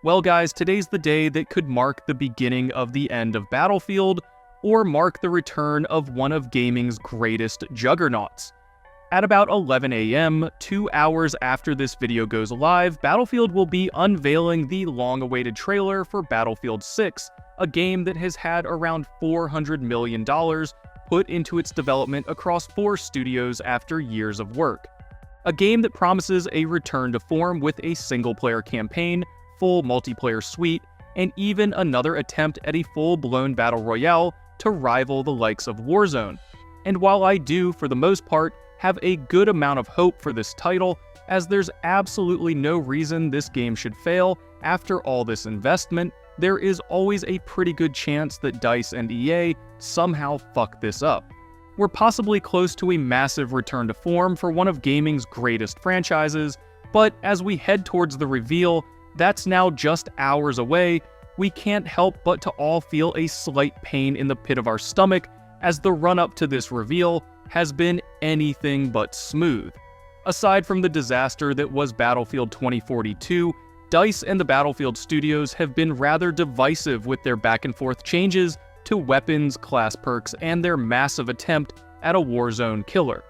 Well guys, today's the day that could mark the beginning of the end of Battlefield, or mark the return of one of gaming's greatest juggernauts. At about 11 AM, 2 hours after this video goes live, Battlefield will be unveiling the long-awaited trailer for Battlefield 6, a game that has had around $400 million put into its development across 4 studios after years of work. A game that promises a return to form with a single-player campaign, full multiplayer suite, and even another attempt at a full-blown battle royale to rival the likes of Warzone. And while I do, for the most part, have a good amount of hope for this title, as there's absolutely no reason this game should fail after all this investment, there is always a pretty good chance that DICE and EA somehow fuck this up. We're possibly close to a massive return to form for one of gaming's greatest franchises, but as we head towards the reveal, that's now just hours away, we can't help but to all feel a slight pain in the pit of our stomach as the run-up to this reveal has been anything but smooth. Aside from the disaster that was Battlefield 2042, DICE and the Battlefield studios have been rather divisive with their back-and-forth changes to weapons, class perks, and their massive attempt at a Warzone killer.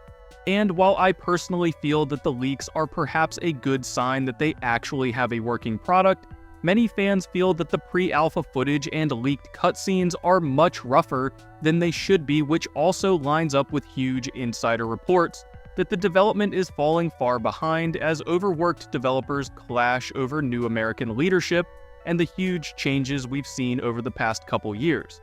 And while I personally feel that the leaks are perhaps a good sign that they actually have a working product, many fans feel that the pre-alpha footage and leaked cutscenes are much rougher than they should be, which also lines up with huge insider reports that the development is falling far behind as overworked developers clash over new American leadership and the huge changes we've seen over the past couple years.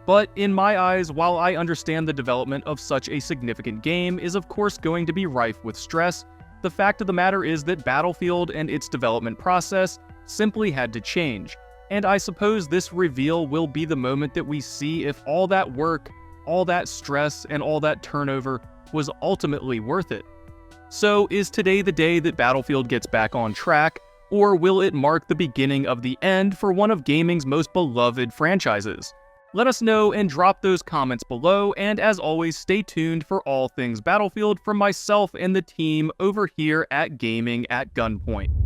But in my eyes, while I understand the development of such a significant game is of course going to be rife with stress, the fact of the matter is that Battlefield and its development process simply had to change, and I suppose this reveal will be the moment that we see if all that work, all that stress, and all that turnover was ultimately worth it. So is today the day that Battlefield gets back on track, or will it mark the beginning of the end for one of gaming's most beloved franchises? Let us know and drop those comments below, and as always, stay tuned for all things Battlefield from myself and the team over here at Gaming at Gunpoint.